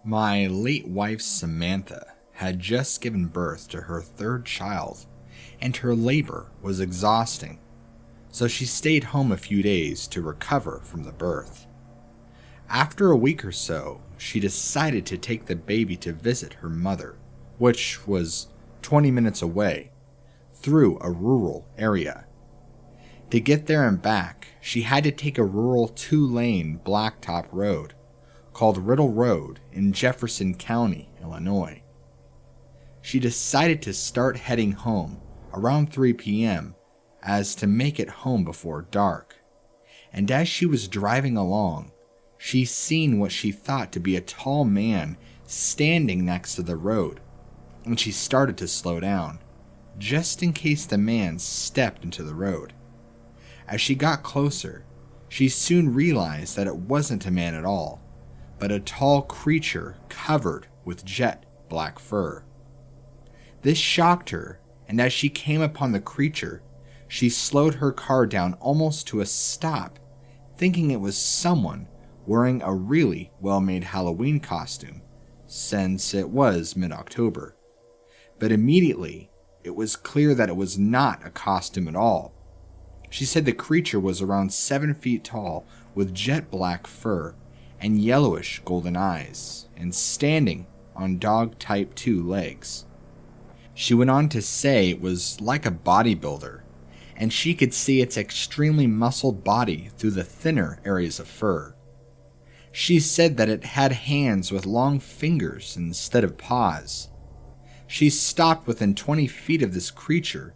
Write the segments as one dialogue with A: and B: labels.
A: My late wife Samantha had just given birth to her third child, and her labor was exhausting, so she stayed home a few days to recover from the birth. After a week or so, she decided to take the baby to visit her mother, which was 20 minutes away, through a rural area. To get there and back, she had to take a rural 2-lane blacktop road called Riddle Road in Jefferson County, Illinois. She decided to start heading home around 3 p.m. as to make it home before dark, and as she was driving along, she seen what she thought to be a tall man standing next to the road, and she started to slow down, just in case the man stepped into the road. As she got closer, she soon realized that it wasn't a man at all, but a tall creature covered with jet black fur. This shocked her, and as she came upon the creature, she slowed her car down almost to a stop, thinking it was someone wearing a really well-made Halloween costume, since it was mid-October. But immediately, it was clear that it was not a costume at all. She said the creature was around 7 feet tall with jet black fur and yellowish golden eyes, and standing on dog type 2 legs. She went on to say it was like a bodybuilder, and she could see its extremely muscled body through the thinner areas of fur. She said that it had hands with long fingers instead of paws. She stopped within 20 feet of this creature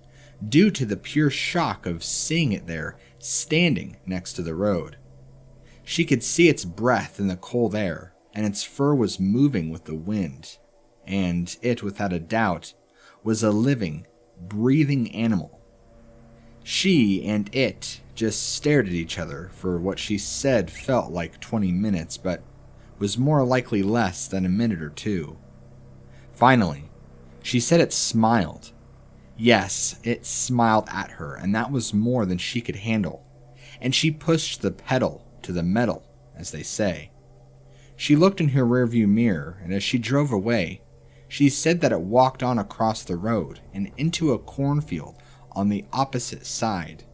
A: due to the pure shock of seeing it there standing next to the road. She could see its breath in the cold air, and its fur was moving with the wind, and it, without a doubt, was a living, breathing animal. She and it just stared at each other for what she said felt like 20 minutes, but was more likely less than a minute or two. Finally, she said it smiled. Yes, it smiled at her, and that was more than she could handle, and she pushed the pedal to the metal, as they say. She looked in her rearview mirror, and as she drove away, she said that it walked on across the road and into a cornfield on the opposite side.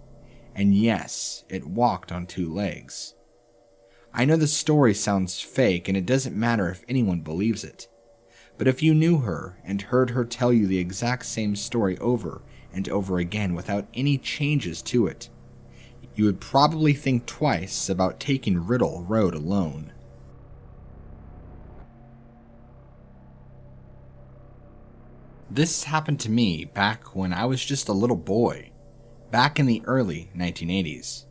A: And yes, it walked on 2 legs. I know the story sounds fake, and it doesn't matter if anyone believes it. But if you knew her and heard her tell you the exact same story over and over again without any changes to it, you would probably think twice about taking Riddle Road alone. This happened to me back when I was just a little boy, back in the early 1980s.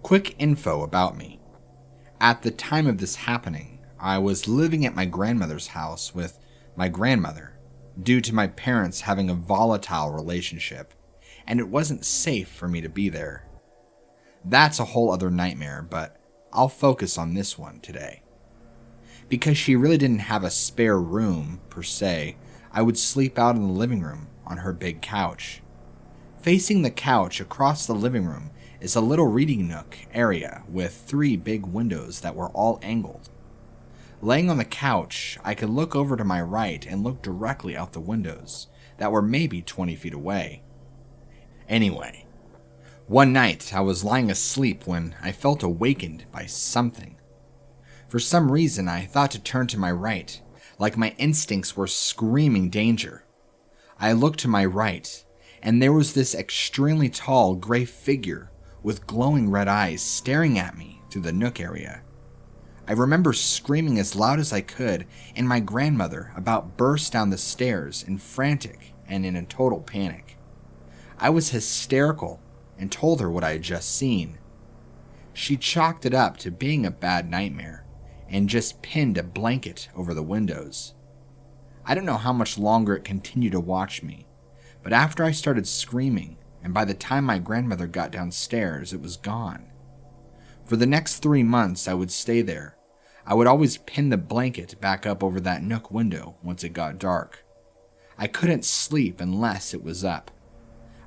A: Quick info about me. At the time of this happening, I was living at my grandmother's house with my grandmother, due to my parents having a volatile relationship, and it wasn't safe for me to be there. That's a whole other nightmare, but I'll focus on this one today. Because she really didn't have a spare room, per se, I would sleep out in the living room on her big couch. Facing the couch across the living room is a little reading nook area with 3 big windows that were all angled. Laying on the couch, I could look over to my right and look directly out the windows that were maybe 20 feet away. Anyway, one night I was lying asleep when I felt awakened by something. For some reason, I thought to turn to my right, like my instincts were screaming danger. I looked to my right, and there was this extremely tall gray figure with glowing red eyes staring at me through the nook area. I remember screaming as loud as I could, and my grandmother about burst down the stairs in frantic and in a total panic. I was hysterical and told her what I had just seen. She chalked it up to being a bad nightmare and just pinned a blanket over the windows. I don't know how much longer it continued to watch me, but after I started screaming, and by the time my grandmother got downstairs, it was gone. For the next 3 months, I would stay there. I would always pin the blanket back up over that nook window once it got dark. I couldn't sleep unless it was up.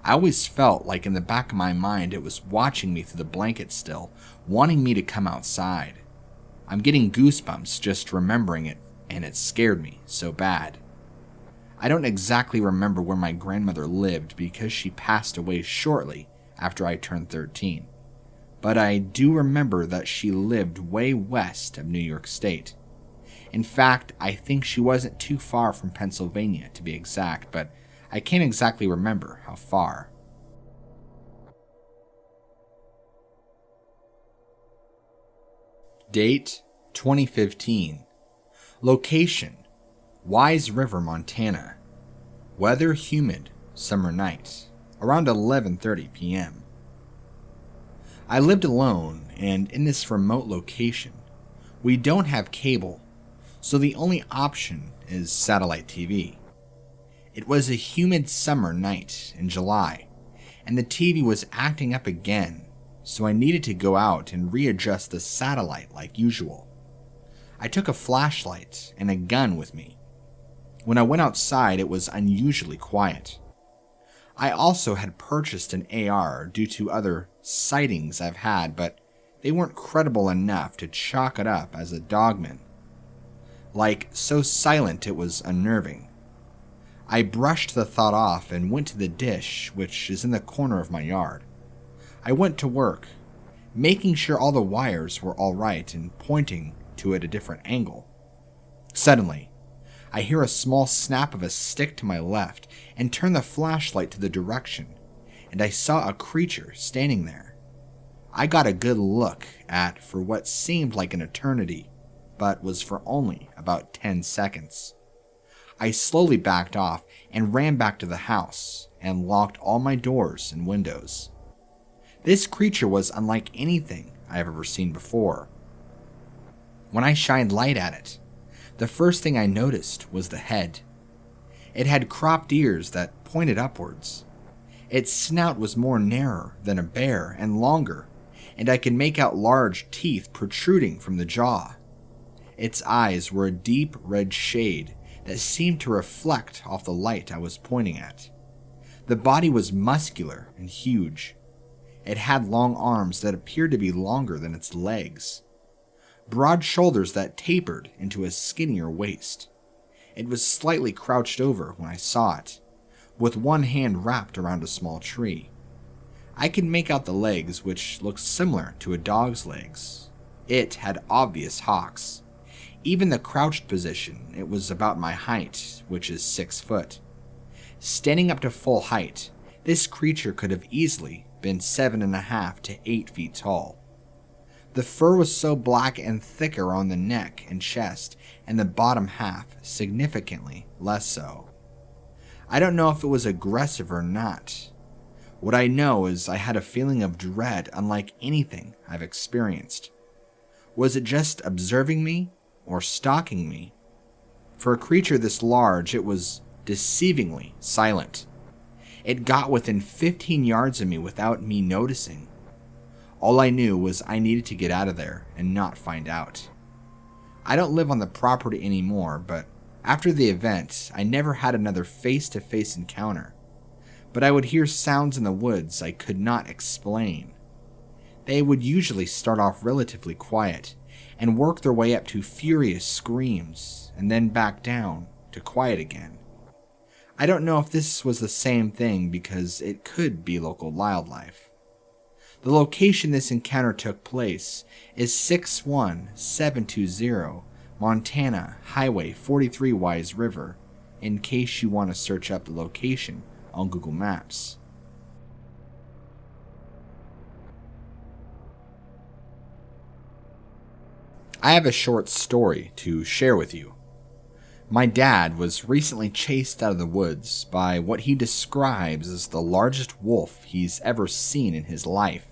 A: I always felt like in the back of my mind it was watching me through the blanket still, wanting me to come outside. I'm getting goosebumps just remembering it and it scared me so bad. I don't exactly remember where my grandmother lived because she passed away shortly after I turned 13, but I do remember that she lived way west of New York State. In fact, I think she wasn't too far from Pennsylvania to be exact, but I can't exactly remember how far. Date 2015. Location Wise River, Montana. Weather humid, summer night, around 11:30 p.m. I lived alone, and in this remote location, we don't have cable, so the only option is satellite TV. It was a humid summer night in July, and the TV was acting up again, so I needed to go out and readjust the satellite like usual. I took a flashlight and a gun with me. When I went outside, it was unusually quiet. I also had purchased an AR due to other sightings I've had, but they weren't credible enough to chalk it up as a Dogman. Like, so silent it was unnerving. I brushed the thought off and went to the dish, which is in the corner of my yard. I went to work, making sure all the wires were all right and pointing to it a different angle. Suddenly, I hear a small snap of a stick to my left and turn the flashlight to the direction, and I saw a creature standing there. I got a good look at for what seemed like an eternity, but was for only about 10 seconds. I slowly backed off and ran back to the house and locked all my doors and windows. This creature was unlike anything I've ever seen before. When I shined light at it, the first thing I noticed was the head. It had cropped ears that pointed upwards. Its snout was more narrow than a bear and longer, and I could make out large teeth protruding from the jaw. Its eyes were a deep red shade that seemed to reflect off the light I was pointing at. The body was muscular and huge. It had long arms that appeared to be longer than its legs, broad shoulders that tapered into a skinnier waist. It was slightly crouched over when I saw it, with one hand wrapped around a small tree. I could make out the legs, which looked similar to a dog's legs. It had obvious hocks. Even the crouched position, it was about my height, which is 6 foot. Standing up to full height, this creature could have easily been 7.5 to 8 feet tall. The fur was so black and thicker on the neck and chest, and the bottom half significantly less so. I don't know if it was aggressive or not. What I know is I had a feeling of dread unlike anything I've experienced. Was it just observing me or stalking me? For a creature this large, it was deceivingly silent. It got within 15 yards of me without me noticing. All I knew was I needed to get out of there and not find out. I don't live on the property anymore, but after the event, I never had another face-to-face encounter. But I would hear sounds in the woods I could not explain. They would usually start off relatively quiet and work their way up to furious screams and then back down to quiet again. I don't know if this was the same thing because it could be local wildlife. The location this encounter took place is 61720 Montana Highway 43 Wise River, in case you want to search up the location on Google Maps. I have a short story to share with you. My dad was recently chased out of the woods by what he describes as the largest wolf he's ever seen in his life.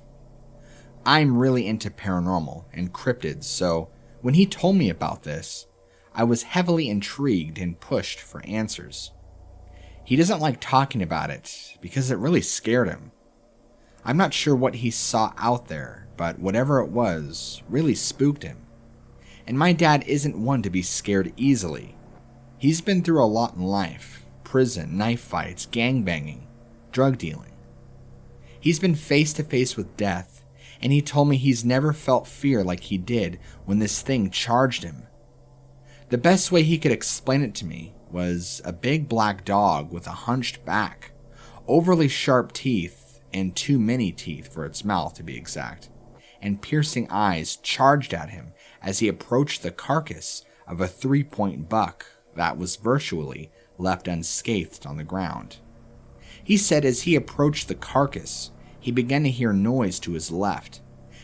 A: I'm really into paranormal and cryptids, so when he told me about this, I was heavily intrigued and pushed for answers. He doesn't like talking about it because it really scared him. I'm not sure what he saw out there, but whatever it was really spooked him. And my dad isn't one to be scared easily. He's been through a lot in life: prison, knife fights, gangbanging, drug dealing. He's been face to face with death, and he told me he's never felt fear like he did when this thing charged him. The best way he could explain it to me was a big black dog with a hunched back, overly sharp teeth, and too many teeth for its mouth to be exact, and piercing eyes charged at him as he approached the carcass of a 3-point buck that was virtually left unscathed on the ground. He said as he approached the carcass, he began to hear noise to his left,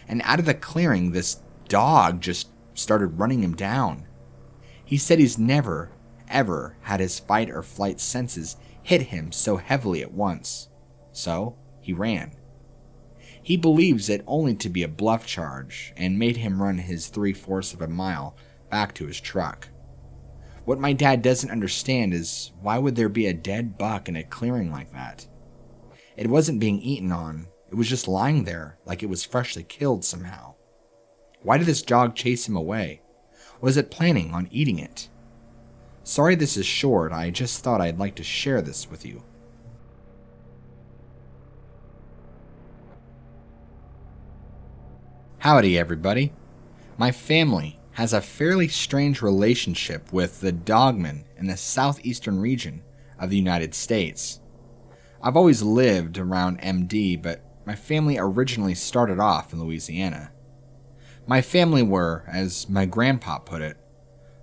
A: and out of the clearing this dog just started running him down. He said he's never, ever had his fight or flight senses hit him so heavily at once, so he ran. He believes it only to be a bluff charge and made him run his 3/4 of a mile back to his truck. What my dad doesn't understand is why would there be a dead buck in a clearing like that? It wasn't being eaten on, it was just lying there like it was freshly killed somehow. Why did this dog chase him away? Was it planning on eating it? Sorry this is short, I just thought I'd like to share this with you. Howdy everybody. My family has a fairly strange relationship with the Dogman in the southeastern region of the United States. I've always lived around MD, but my family originally started off in Louisiana. My family were, as my grandpa put it,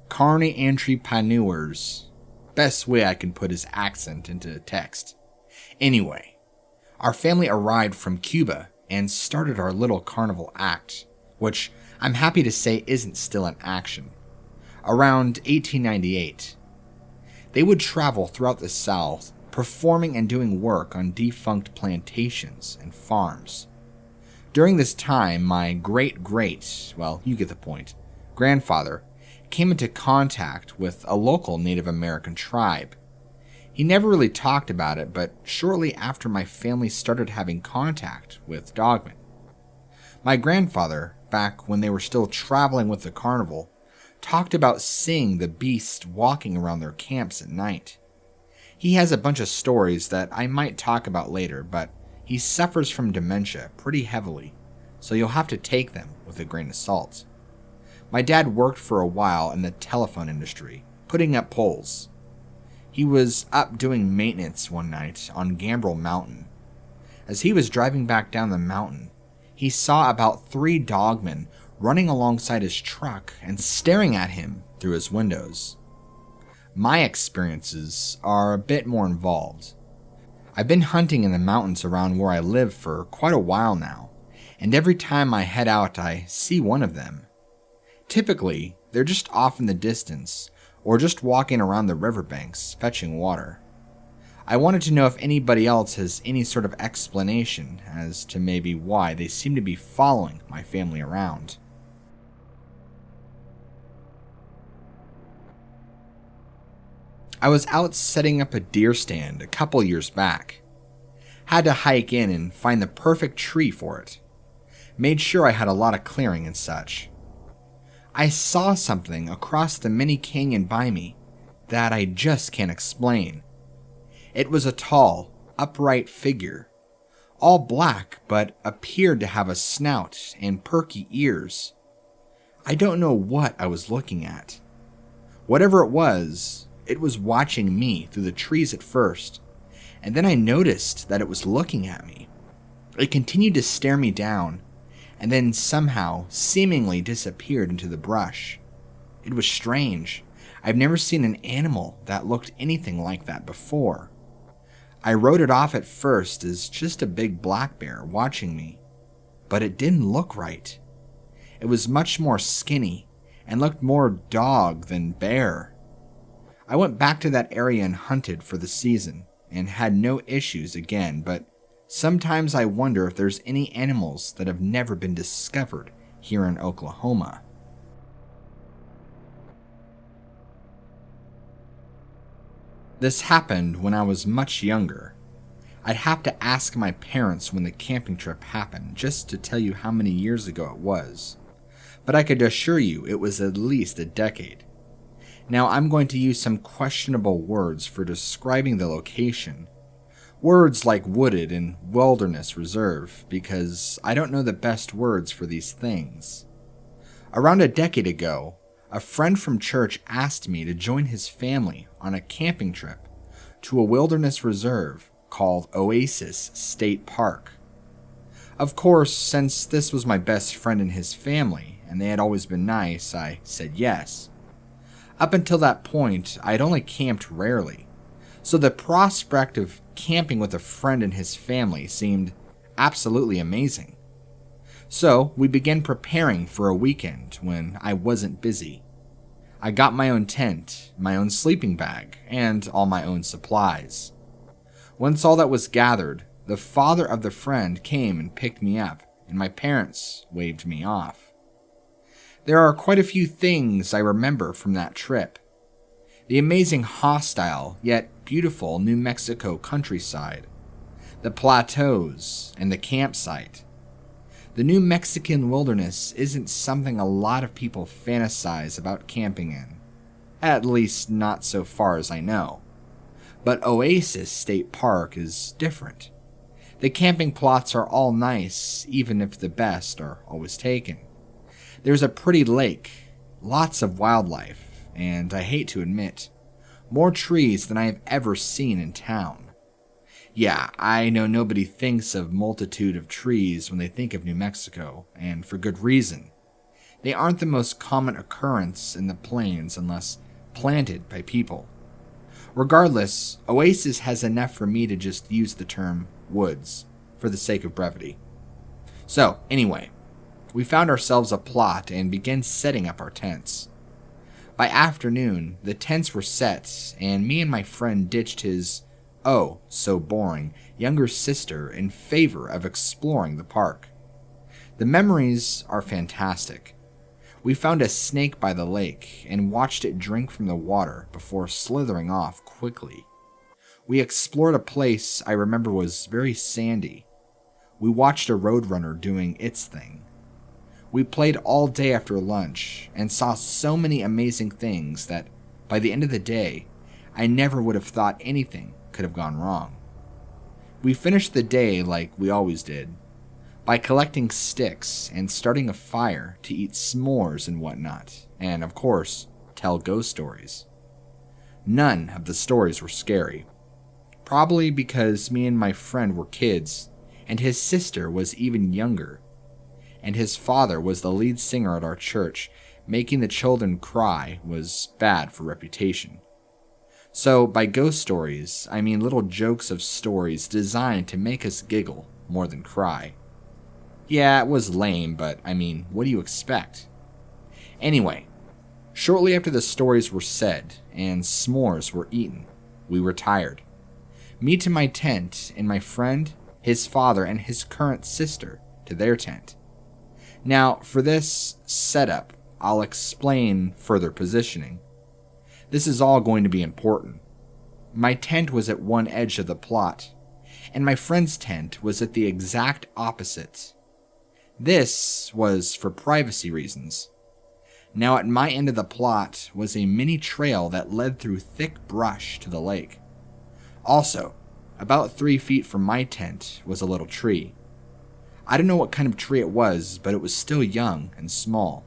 A: carne entrepreneurs. Best way I can put his accent into text. Anyway, our family arrived from Cuba and started our little carnival act, which I'm happy to say isn't still in action, around 1898. They would travel throughout the South, performing and doing work on defunct plantations and farms. During this time, my well, you get the point, grandfather came into contact with a local Native American tribe. He never really talked about it, but shortly after my family started having contact with Dogman. My grandfather, back when they were still traveling with the carnival, talked about seeing the beast walking around their camps at night. He has a bunch of stories that I might talk about later, but he suffers from dementia pretty heavily, so you'll have to take them with a grain of salt. My dad worked for a while in the telephone industry, putting up poles. He was up doing maintenance one night on Gambrel Mountain. As he was driving back down the mountain, he saw about 3 dogmen running alongside his truck and staring at him through his windows. My experiences are a bit more involved. I've been hunting in the mountains around where I live for quite a while now, and every time I head out I see one of them. Typically, they're just off in the distance, or just walking around the riverbanks fetching water. I wanted to know if anybody else has any sort of explanation as to maybe why they seem to be following my family around. I was out setting up a deer stand a couple years back. Had to hike in and find the perfect tree for it. Made sure I had a lot of clearing and such. I saw something across the mini canyon by me that I just can't explain. It was a tall, upright figure, all black but appeared to have a snout and perky ears. I don't know what I was looking at. Whatever it was watching me through the trees at first, and then I noticed that it was looking at me. It continued to stare me down, and then somehow seemingly disappeared into the brush. It was strange. I've never seen an animal that looked anything like that before. I wrote it off at first as just a big black bear watching me, but it didn't look right. It was much more skinny and looked more dog than bear. I went back to that area and hunted for the season and had no issues again, but sometimes I wonder if there's any animals that have never been discovered here in Oklahoma. This happened when I was much younger. I'd have to ask my parents when the camping trip happened just to tell you how many years ago it was, but I could assure you it was at least a decade. Now I'm going to use some questionable words for describing the location. Words like wooded and wilderness reserve, because I don't know the best words for these things. Around a decade ago, a friend from church asked me to join his family on a camping trip to a wilderness reserve called Oasis State Park. Of course, since this was my best friend and his family, and they had always been nice, I said yes. Up until that point, I had only camped rarely, so the prospect of camping with a friend and his family seemed absolutely amazing. So we began preparing for a weekend when I wasn't busy. I got my own tent, my own sleeping bag, and all my own supplies. Once all that was gathered, the father of the friend came and picked me up, and my parents waved me off. There are quite a few things I remember from that trip. The amazing hostile yet beautiful New Mexico countryside, the plateaus, and the campsite. The New Mexican wilderness isn't something a lot of people fantasize about camping in, at least not so far as I know. But Oasis State Park is different. The camping plots are all nice, even if the best are always taken. There's a pretty lake, lots of wildlife, and I hate to admit, more trees than I have ever seen in town. Yeah, I know nobody thinks of multitude of trees when they think of New Mexico, and for good reason. They aren't the most common occurrence in the plains unless planted by people. Regardless, Oasis has enough for me to just use the term woods for the sake of brevity. So, anyway, we found ourselves a plot and began setting up our tents. By afternoon, the tents were set, and me and my friend ditched his so boring younger sister in favor of exploring the park. The memories are fantastic. We found a snake by the lake and watched it drink from the water before slithering off quickly. We explored a place I remember was very sandy. We watched a roadrunner doing its thing. We played all day after lunch and saw so many amazing things that by the end of the day, I never would have thought anything could have gone wrong. We finished the day like we always did, by collecting sticks and starting a fire to eat s'mores and whatnot, and of course, tell ghost stories. None of the stories were scary, probably because me and my friend were kids, and his sister was even younger, and his father was the lead singer at our church. Making the children cry was bad for reputation. So, by ghost stories, I mean little jokes of stories designed to make us giggle more than cry. Yeah, it was lame, but I mean, what do you expect? Anyway, shortly after the stories were said and s'mores were eaten, we retired. Me to my tent, and my friend, his father, and his current sister to their tent. Now, for this setup, I'll explain further positioning. This is all going to be important. My tent was at one edge of the plot, and my friend's tent was at the exact opposite. This was for privacy reasons. Now at my end of the plot was a mini trail that led through thick brush to the lake. Also, about 3 feet from my tent was a little tree. I don't know what kind of tree it was, but it was still young and small.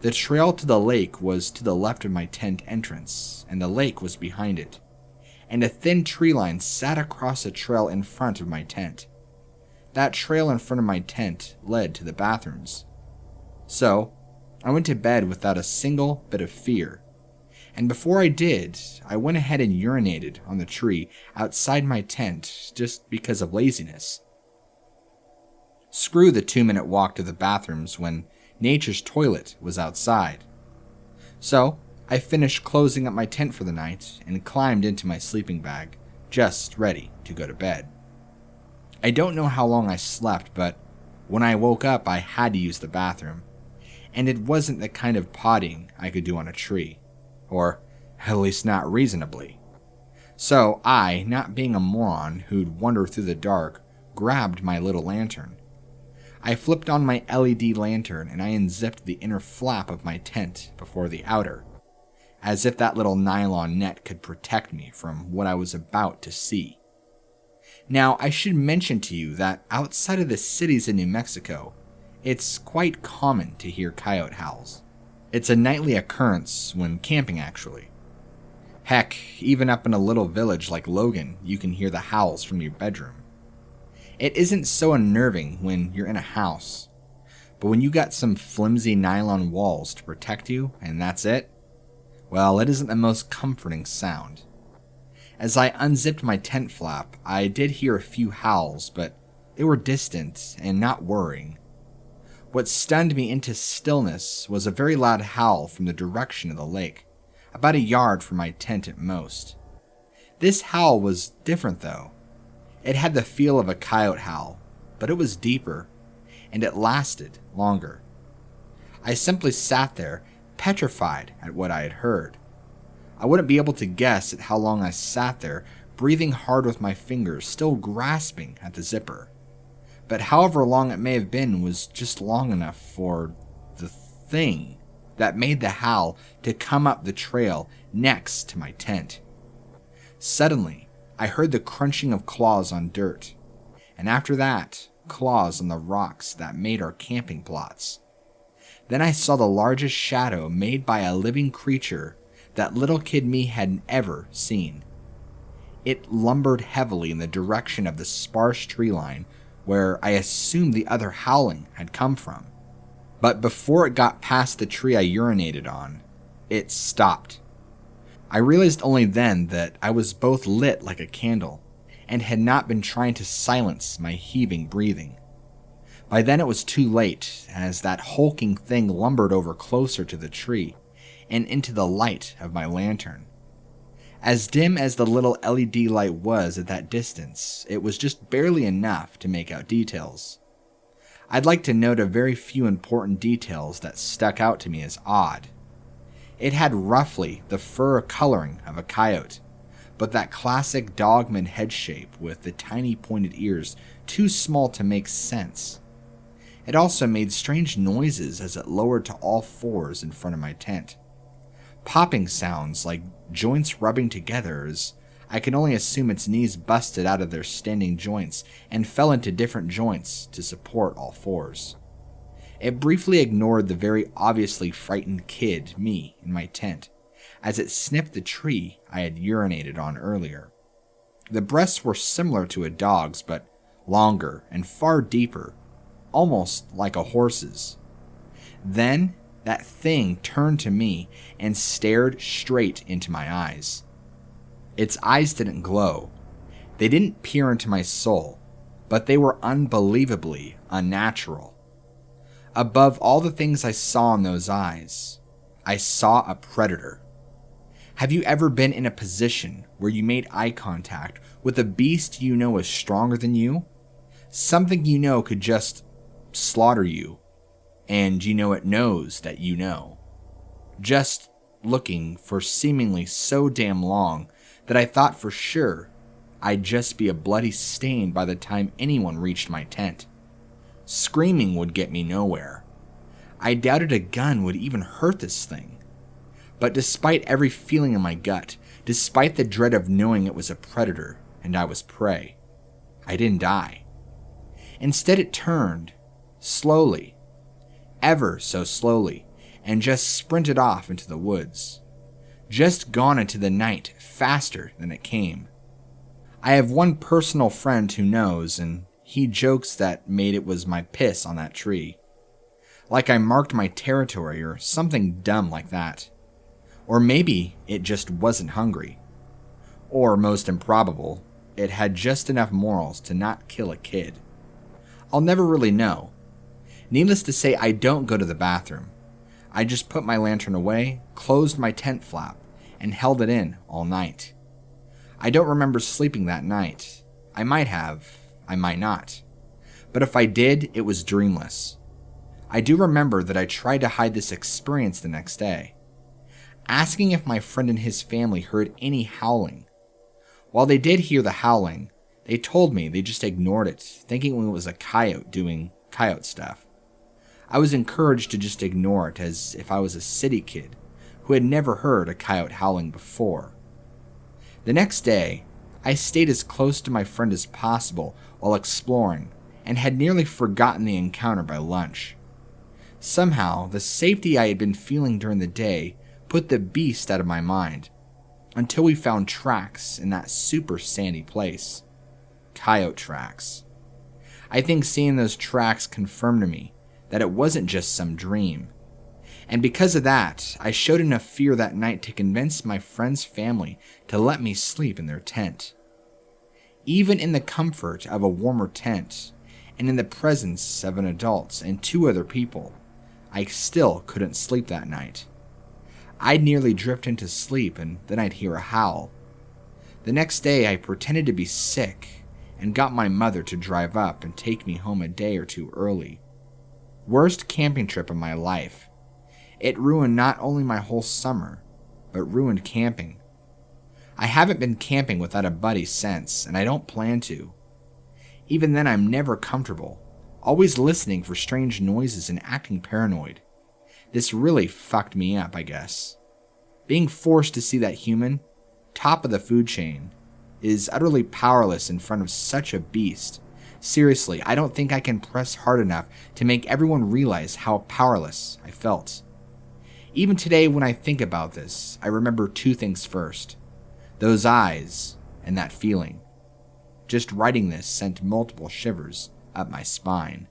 A: The trail to the lake was to the left of my tent entrance, and the lake was behind it, and a thin tree line sat across a trail in front of my tent. That trail in front of my tent led to the bathrooms. So, I went to bed without a single bit of fear, and before I did, I went ahead and urinated on the tree outside my tent just because of laziness. Screw the 2-minute walk to the bathrooms when nature's toilet was outside. So, I finished closing up my tent for the night and climbed into my sleeping bag, just ready to go to bed. I don't know how long I slept, but when I woke up I had to use the bathroom, and it wasn't the kind of potting I could do on a tree, or at least not reasonably. So I, not being a moron who'd wander through the dark, grabbed my little lantern. I flipped on my LED lantern and I unzipped the inner flap of my tent before the outer, as if that little nylon net could protect me from what I was about to see. Now, I should mention to you that outside of the cities in New Mexico, it's quite common to hear coyote howls. It's a nightly occurrence when camping, actually. Heck, even up in a little village like Logan, you can hear the howls from your bedroom. It isn't so unnerving when you're in a house, but when you got some flimsy nylon walls to protect you and that's it, well, it isn't the most comforting sound. As I unzipped my tent flap, I did hear a few howls, but they were distant and not worrying. What stunned me into stillness was a very loud howl from the direction of the lake, about a yard from my tent at most. This howl was different though. It had the feel of a coyote howl, but it was deeper, and it lasted longer. I simply sat there, petrified at what I had heard. I wouldn't be able to guess at how long I sat there, breathing hard with my fingers, still grasping at the zipper. But however long it may have been was just long enough for the thing that made the howl to come up the trail next to my tent. Suddenly, I heard the crunching of claws on dirt, and after that, claws on the rocks that made our camping plots. Then I saw the largest shadow made by a living creature that little kid me had ever seen. It lumbered heavily in the direction of the sparse tree line where I assumed the other howling had come from. But before it got past the tree I urinated on, it stopped. I realized only then that I was both lit like a candle and had not been trying to silence my heaving breathing. By then it was too late, as that hulking thing lumbered over closer to the tree and into the light of my lantern. As dim as the little LED light was at that distance, it was just barely enough to make out details. I'd like to note a very few important details that stuck out to me as odd. It had roughly the fur coloring of a coyote, but that classic Dogman head shape with the tiny pointed ears too small to make sense. It also made strange noises as it lowered to all fours in front of my tent. Popping sounds like joints rubbing together, as I can only assume its knees busted out of their standing joints and fell into different joints to support all fours. It briefly ignored the very obviously frightened kid, me, in my tent, as it snipped the tree I had urinated on earlier. The breasts were similar to a dog's, but longer and far deeper, almost like a horse's. Then, that thing turned to me and stared straight into my eyes. Its eyes didn't glow. They didn't peer into my soul, but they were unbelievably unnatural. Above all the things I saw in those eyes, I saw a predator. Have you ever been in a position where you made eye contact with a beast you know is stronger than you? Something you know could just slaughter you, and you know it knows that you know. Just looking for seemingly so damn long that I thought for sure I'd just be a bloody stain by the time anyone reached my tent. Screaming would get me nowhere. I doubted a gun would even hurt this thing. But despite every feeling in my gut, despite the dread of knowing it was a predator and I was prey, I didn't die. Instead it turned, slowly, ever so slowly, and just sprinted off into the woods. Just gone into the night faster than it came. I have one personal friend who knows, and he jokes that made it was my piss on that tree. Like I marked my territory or something dumb like that. Or maybe it just wasn't hungry. Or, most improbable, it had just enough morals to not kill a kid. I'll never really know. Needless to say, I don't go to the bathroom. I just put my lantern away, closed my tent flap, and held it in all night. I don't remember sleeping that night. I might have, I might not. But if I did, it was dreamless. I do remember that I tried to hide this experience the next day, asking if my friend and his family heard any howling. While they did hear the howling, they told me they just ignored it, thinking it was a coyote doing coyote stuff. I was encouraged to just ignore it as if I was a city kid who had never heard a coyote howling before. The next day, I stayed as close to my friend as possible while exploring and had nearly forgotten the encounter by lunch. Somehow, the safety I had been feeling during the day put the beast out of my mind, until we found tracks in that super sandy place. Coyote tracks. I think seeing those tracks confirmed to me that it wasn't just some dream. And because of that, I showed enough fear that night to convince my friend's family to let me sleep in their tent. Even in the comfort of a warmer tent, and in the presence of an adult and 2 other people, I still couldn't sleep that night. I'd nearly drift into sleep and then I'd hear a howl. The next day I pretended to be sick and got my mother to drive up and take me home a day or 2 early. Worst camping trip of my life. It ruined not only my whole summer, but ruined camping. I haven't been camping without a buddy since, and I don't plan to. Even then I'm never comfortable, always listening for strange noises and acting paranoid. This really fucked me up, I guess. Being forced to see that human, top of the food chain, is utterly powerless in front of such a beast. Seriously, I don't think I can press hard enough to make everyone realize how powerless I felt. Even today when I think about this, I remember 2 things first. Those eyes and that feeling. Just writing this sent multiple shivers up my spine.